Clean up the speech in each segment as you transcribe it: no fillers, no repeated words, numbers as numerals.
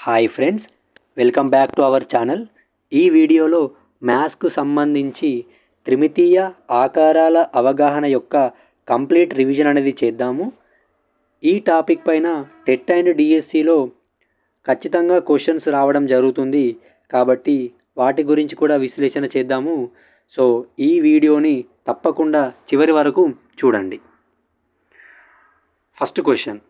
Hi friends, welcome back to our channel. ఈ వీడియోలో మ్యాథ్స్కు సంబంధించి త్రిమితీయ ఆకారాల అవగాహన యొక్క కంప్లీట్ రివిజన్ అనేది చేద్దాము. ఈ టాపిక్ పైన టెట్ అండ్ డిఎస్సిలో ఖచ్చితంగా క్వశ్చన్స్ రావడం జరుగుతుంది కాబట్టి వాటి గురించి కూడా విశ్లేషణ చేద్దాము. సో ఈ వీడియోని తప్పకుండా చివరి వరకు చూడండి. ఫస్ట్ క్వశ్చన్,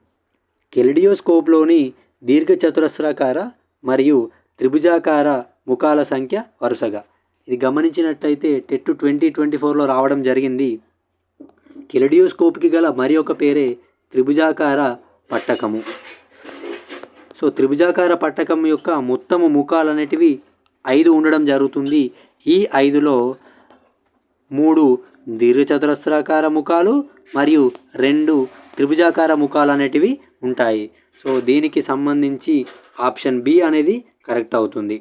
కెలిడియోస్కోప్లోని దీర్ఘచతురస్రాకార మరియు త్రిభుజాకార ముఖాల సంఖ్య వరుసగా. ఇది గమనించినట్టయితే టెట్ 2024లో రావడం జరిగింది. కెలిడియోస్కోప్కి గల మరి ఒక పేరే త్రిభుజాకార పట్టకము. సో త్రిభుజాకార పట్టకం యొక్క మొత్తము ముఖాలు అనేటివి 5 ఉండడం జరుగుతుంది. ఈ 5లో 3 దీర్ఘచతురస్రాకార ముఖాలు మరియు 2 త్రిభుజాకార ముఖాలు అనేటివి ఉంటాయి. సో దీనికి సంబంధించి ఆప్షన్ బి అనేది కరెక్ట్ అవుతుంది.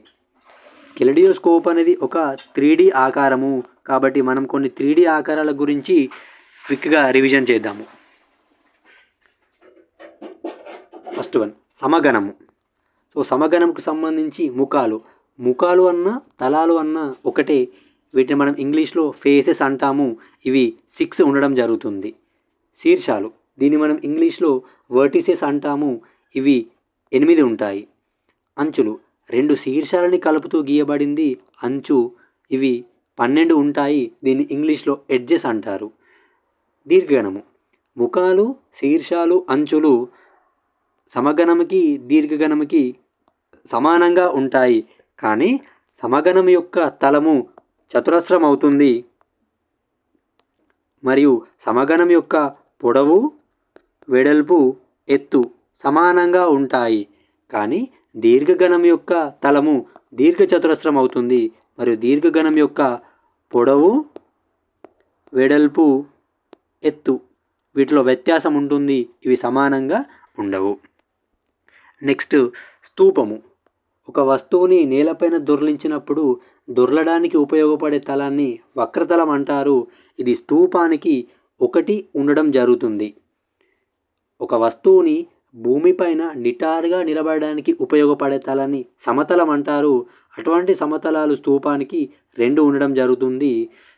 కెలిడియోస్కోప్ అనేది ఒక 3D ఆకారము కాబట్టి మనం కొన్ని 3D ఆకారాల గురించి క్విక్గా రివిజన్ చేద్దాము. ఫస్ట్ వన్, సమగణము. సో సమగణంకు సంబంధించి ముఖాలు అన్న తలాలు అన్న ఒకటే. వీటిని మనం ఇంగ్లీష్లో ఫేసెస్ అంటాము. ఇవి 6 ఉండడం జరుగుతుంది. శీర్షాలు, దీన్ని మనం ఇంగ్లీష్లో వర్టిసెస్ అంటాము. ఇవి 8 ఉంటాయి. అంచులు, 2 శీర్షాలని కలుపుతూ గీయబడింది అంచు. ఇవి 12 ఉంటాయి. దీన్ని ఇంగ్లీష్లో ఎడ్జెస్ అంటారు. దీర్ఘగణము, ముఖాలు, శీర్షాలు, అంచులు సమగణముకి దీర్ఘగణముకి సమానంగా ఉంటాయి. కానీ సమగణం యొక్క తలము చతురస్రం అవుతుంది మరియు సమగణం యొక్క పొడవు, వెడల్పు, ఎత్తు సమానంగా ఉంటాయి. కానీ దీర్ఘగణం యొక్క తలము దీర్ఘచతురస్రం అవుతుంది మరియు దీర్ఘగణం యొక్క పొడవు, వెడల్పు, ఎత్తు వీటిలో వ్యత్యాసం ఉంటుంది. ఇవి సమానంగా ఉండవు. నెక్స్ట్, స్తూపము. ఒక వస్తువుని నేలపైన దొర్లించినప్పుడు దొర్లడానికి ఉపయోగపడే తలాన్ని వక్రతలం అంటారు. ఇది స్తూపానికి 1 ఉండడం జరుగుతుంది. ఒక వస్తువుని భూమిపైన నిటారుగా నిలబడడానికి ఉపయోగపడే తలాన్ని సమతలం అంటారు. అటువంటి సమతలాలు స్తూపానికి 2 ఉండడం జరుగుతుంది.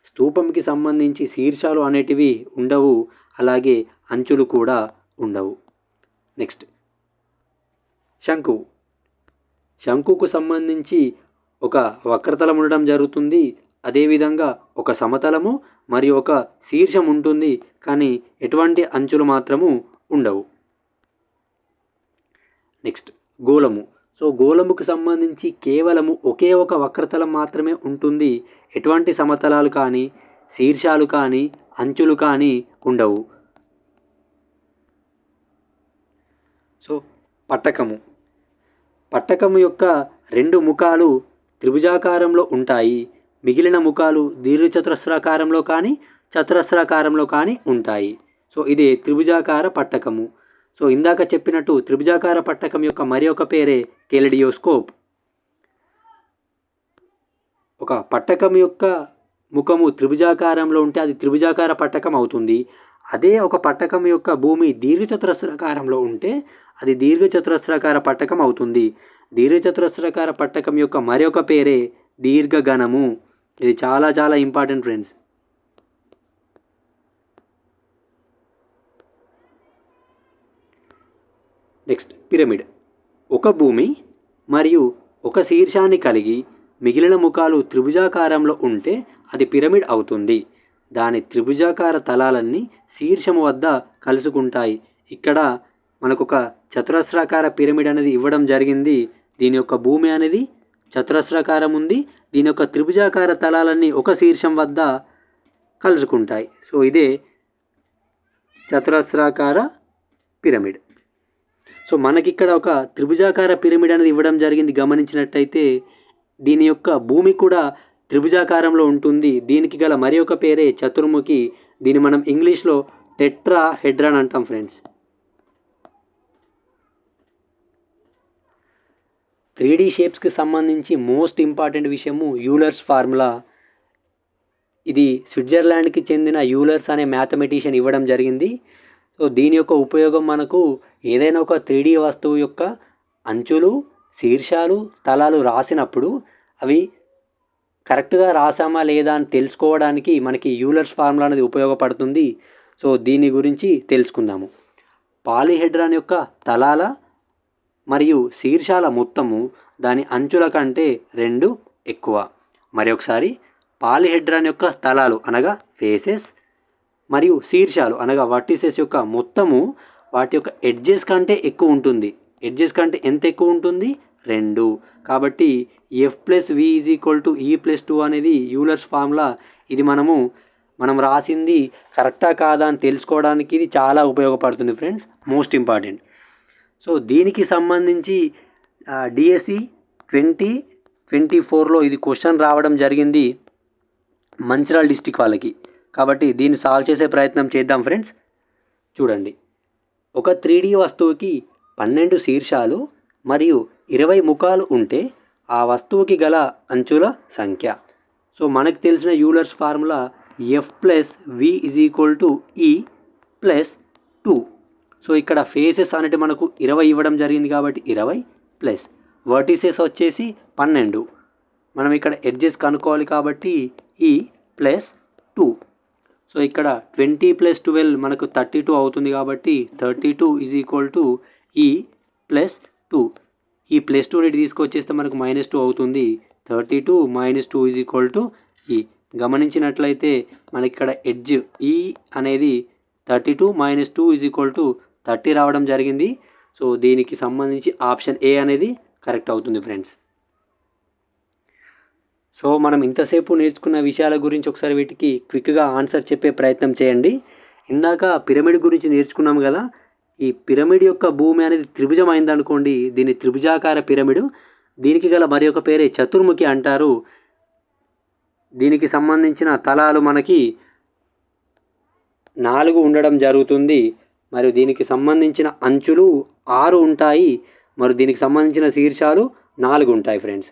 స్తూపంకి సంబంధించి శీర్షాలు అనేటివి ఉండవు, అలాగే అంచులు కూడా ఉండవు. నెక్స్ట్, శంకువు. శంకుకు సంబంధించి ఒక వక్రతలం ఉండడం జరుగుతుంది. అదేవిధంగా ఒక సమతలము మరియు ఒక శీర్షం ఉంటుంది, కానీ ఎటువంటి అంచులు మాత్రము ఉండవు. నెక్స్ట్, గోళము. సో గోళముకు సంబంధించి కేవలము ఒకే ఒక వక్రతలం మాత్రమే ఉంటుంది. ఎటువంటి సమతలాలు కానీ శీర్షాలు కానీ అంచులు కానీ ఉండవు. సో పట్టకము యొక్క 2 ముఖాలు త్రిభుజాకారంలో ఉంటాయి. మిగిలిన ముఖాలు దీర్ఘచతురస్రాకారంలో కానీ చతురస్రాకారంలో కానీ ఉంటాయి. సో ఇదే త్రిభుజాకార పట్టకము. సో ఇందాక చెప్పినట్టు త్రిభుజాకార పట్టకం యొక్క మరి ఒక పేరే కెలిడియోస్కోప్. ఒక పట్టకం యొక్క ముఖము త్రిభుజాకారంలో ఉంటే అది త్రిభుజాకార పట్టకం అవుతుంది. అదే ఒక పట్టకం యొక్క భూమి దీర్ఘచతురస్రాకారంలో ఉంటే అది దీర్ఘచతురస్రాకార పట్టకం అవుతుంది. దీర్ఘచతురస్రాకార పట్టకం యొక్క మరి ఒక పేరే దీర్ఘగణము. ఇది చాలా చాలా ఇంపార్టెంట్ ఫ్రెండ్స్. Next, pyramid. ఒక భూమి మరియు ఒక శీర్షాన్ని కలిగి మిగిలిన ముఖాలు త్రిభుజాకారంలో ఉంటే అది పిరమిడ్ అవుతుంది. దాని త్రిభుజాకార తలాలన్నీ శీర్షము వద్ద కలుసుకుంటాయి. ఇక్కడ మనకు ఒక చతురస్రాకార పిరమిడ్ అనేది ఇవ్వడం జరిగింది. దీని యొక్క భూమి అనేది చతురస్రాకారం ఉంది. దీని యొక్క త్రిభుజాకార తలాలన్నీ ఒక శీర్షం వద్ద కలుసుకుంటాయి. సో ఇదే చతురస్రాకార పిరమిడ్. సో మనకి ఇక్కడ ఒక త్రిభుజాకార పిరమిడ్ అనేది ఇవ్వడం జరిగింది. గమనించినట్టయితే దీని యొక్క భూమి కూడా త్రిభుజాకారంలో ఉంటుంది. దీనికి గల మరి ఒక పేరే చతుర్ముఖి. దీన్ని మనం ఇంగ్లీష్లో టెట్రాహెడ్రాన్ అంటాం ఫ్రెండ్స్. 3D షేప్స్కి సంబంధించి మోస్ట్ ఇంపార్టెంట్ విషయము యూలర్స్ ఫార్ములా. ఇది స్విట్జర్లాండ్కి చెందిన యూలర్స్ అనే మ్యాథమెటిషియన్ ఇవ్వడం జరిగింది. సో దీని యొక్క ఉపయోగం మనకు ఏదైనా ఒక 3D వస్తువు యొక్క అంచులు, శీర్షాలు తలాలు రాసినప్పుడు అవి కరెక్ట్గా రాసామా లేదా అని తెలుసుకోవడానికి మనకి యూలర్స్ ఫార్ములా అనేది ఉపయోగపడుతుంది. సో దీని గురించి తెలుసుకుందాము. పాలీహెడ్రాన్ యొక్క తలాల మరియు శీర్షాల మొత్తము దాని అంచుల కంటే 2 ఎక్కువ. మరి ఒకసారి, పాలీహెడ్రాన్ యొక్క తలాలు అనగా ఫేసెస్ మరియు శీర్షాలు అనగా వర్టిసెస్ యొక్క మొత్తము వాటి యొక్క ఎడ్జెస్ కంటే ఎక్కువ ఉంటుంది. ఎడ్జెస్ కంటే ఎంత ఎక్కువ ఉంటుంది? 2. కాబట్టి F+V=E+2 అనేది యూలర్స్ ఫార్ములా. ఇది మనం రాసింది కరెక్టా కాదా అని తెలుసుకోవడానికి ఇది చాలా ఉపయోగపడుతుంది ఫ్రెండ్స్, మోస్ట్ ఇంపార్టెంట్. సో దీనికి సంబంధించి డిఎస్సి 2024లో ఇది క్వశ్చన్ రావడం జరిగింది మంచిర్యాల డిస్టిక్ వాళ్ళకి. కాబట్టి దీన్ని సాల్వ్ చేసే ప్రయత్నం చేద్దాం ఫ్రెండ్స్. చూడండి, ఒక 3D వస్తువుకి 12 శీర్షాలు మరియు 20 ముఖాలు ఉంటే ఆ వస్తువుకి గల అంచుల సంఖ్య. సో మనకు తెలిసిన యూలర్స్ ఫార్ములా F+V=E+2. సో ఇక్కడ ఫేసెస్ అనేవి మనకు 20 ఇవ్వడం జరిగింది కాబట్టి 20 ప్లస్ వర్టిసెస్ వచ్చేసి 12. మనం ఇక్కడ ఎడ్జెస్ కనుక్కోవాలి కాబట్టి E+2. సో ఇక్కడ 20 + 12 మనకు 32 అవుతుంది కాబట్టి 32 E+2. ఈ +2 తీసుకొచ్చేస్తే మనకు -2 అవుతుంది. 32 - 2 E. గమనించినట్లయితే మనకి ఇక్కడ ఎడ్జ్ E అనేది 32 - 2 30 రావడం జరిగింది. సో దీనికి సంబంధించి ఆప్షన్ ఏ అనేది కరెక్ట్ అవుతుంది ఫ్రెండ్స్. సో మనం ఇంతసేపు నేర్చుకున్న విషయాల గురించి ఒకసారి వీటికి క్విక్గా ఆన్సర్ చెప్పే ప్రయత్నం చేయండి. ఇందాక పిరమిడ్ గురించి నేర్చుకున్నాం కదా. ఈ పిరమిడ్ యొక్క భూమి అనేది త్రిభుజం అయిందనుకోండి, దీన్ని త్రిభుజాకార పిరమిడ్. దీనికి గల మరి ఒక పేరే చతుర్ముఖి అంటారు. దీనికి సంబంధించిన తలాలు మనకి 4 ఉండడం జరుగుతుంది. మరియు దీనికి సంబంధించిన అంచులు 6 ఉంటాయి. మరి దీనికి సంబంధించిన శీర్షాలు 4 ఉంటాయి ఫ్రెండ్స్.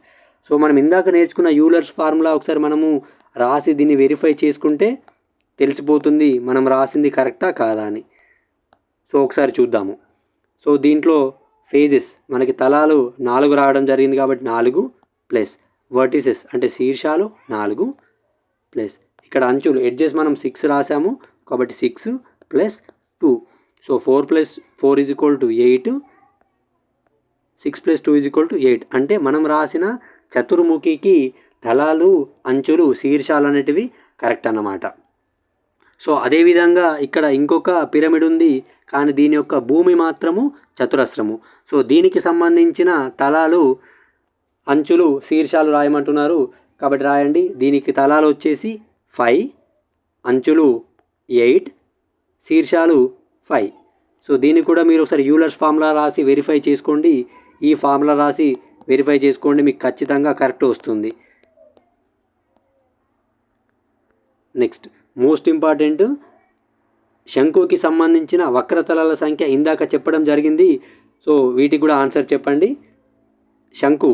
సో మనం ఇందాక నేర్చుకున్న యూలర్స్ ఫార్ములా ఒకసారి మనము రాసి దీన్ని వెరిఫై చేసుకుంటే తెలిసిపోతుంది మనం రాసింది కరెక్టా కాదా అని. సో ఒకసారి చూద్దాము. సో దీంట్లో ఫేజెస్ మనకి తలాలు 4 రావడం జరిగింది కాబట్టి 4 ప్లస్ వర్టిసెస్ అంటే శీర్షాలు 4 ప్లస్ ఇక్కడ అంచులు ఎడ్జెస్ మనం 6 రాసాము కాబట్టి 6 + 2. సో 4 + 4 = 8. 6 + 2 = 8. అంటే మనం రాసిన చతుర్ముఖికి తలాలు అంచులు శీర్షాలు అనేటివి కరెక్ట్ అన్నమాట. సో అదేవిధంగా ఇక్కడ ఇంకొక పిరమిడ్ ఉంది, కానీ దీని యొక్క భూమి మాత్రము చతురస్రము. సో దీనికి సంబంధించిన తలాలు అంచులు శీర్షాలు రాయమంటున్నారు కాబట్టి రాయండి. దీనికి తలాలు వచ్చేసి 5, అంచులు 8, శీర్షాలు 5. సో దీన్ని కూడా మీరు ఒకసారి యూలర్స్ ఫార్ములా రాసి వెరిఫై చేసుకోండి. ఈ ఫార్ములా రాసి వెరిఫై చేసుకోండి, మీకు ఖచ్చితంగా కరెక్ట్ వస్తుంది. నెక్స్ట్ మోస్ట్ ఇంపార్టెంట్, శంకుకి సంబంధించిన వక్రతలాల సంఖ్య ఇందాక చెప్పడం జరిగింది. సో వీటికి కూడా ఆన్సర్ చెప్పండి. శంకు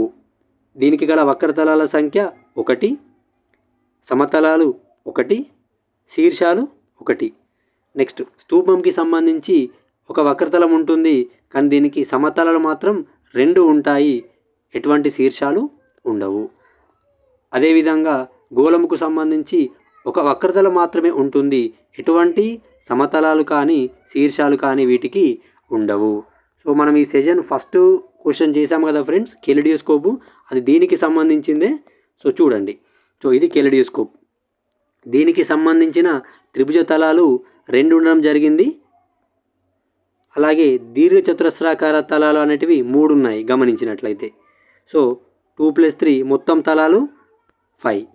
దీనికి గల వక్రతలాల సంఖ్య 1, సమతలాలు 1, శీర్షాలు 1. నెక్స్ట్ స్తూపంకి సంబంధించి ఒక వక్రతలం ఉంటుంది, కానీ దీనికి సమతలాలు మాత్రం 2 ఉంటాయి, ఎటువంటి శీర్షాలు ఉండవు. అదేవిధంగా గోళముకు సంబంధించి ఒక వక్రతలం మాత్రమే ఉంటుంది, ఎటువంటి సమతలాలు కానీ శీర్షాలు కానీ వీటికి ఉండవు. సో మనం ఈ సెషన్ ఫస్ట్ క్వశ్చన్ చేసాము కదా ఫ్రెండ్స్, కెలిడియోస్కోపు, అది దీనికి సంబంధించిందే. సో చూడండి, సో ఇది కెలిడియోస్కోప్. దీనికి సంబంధించిన త్రిభుజ తలాలు 2 ఉండడం జరిగింది. అలాగే దీర్ఘచతురస్రాకార తలాలు అనేటివి 3 ఉన్నాయి గమనించినట్లయితే. సో 2 + 3 మొత్తం తలాలు 5.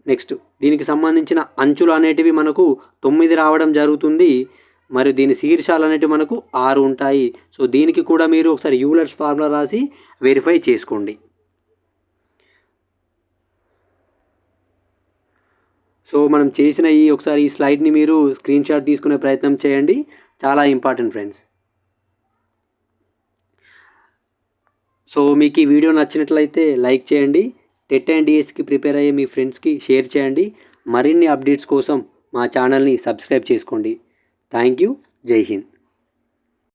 నెక్స్ట్ దీనికి సంబంధించిన అంచులు అనేటివి మనకు 9 రావడం జరుగుతుంది. మరియు దీని శీర్షాలు అనేటివి మనకు 6 ఉంటాయి. సో దీనికి కూడా మీరు ఒకసారి యూలర్స్ ఫార్ములా రాసి వెరిఫై చేసుకోండి. సో మనం చేసిన ఒకసారి ఈ స్లైడ్ని మీరు స్క్రీన్ షాట్ తీసుకునే ప్రయత్నం చేయండి, చాలా ఇంపార్టెంట్ ఫ్రెండ్స్. సో మీకు ఈ వీడియో నచ్చినట్లయితే లైక్ చేయండి. టెట్ అండ్ డిఎస్కి ప్రిపేర్ అయ్యే మీ ఫ్రెండ్స్కి షేర్ చేయండి. మరిన్ని అప్డేట్స్ కోసం మా ఛానల్ని సబ్స్క్రైబ్ చేసుకోండి. Thank you. జై హింద్.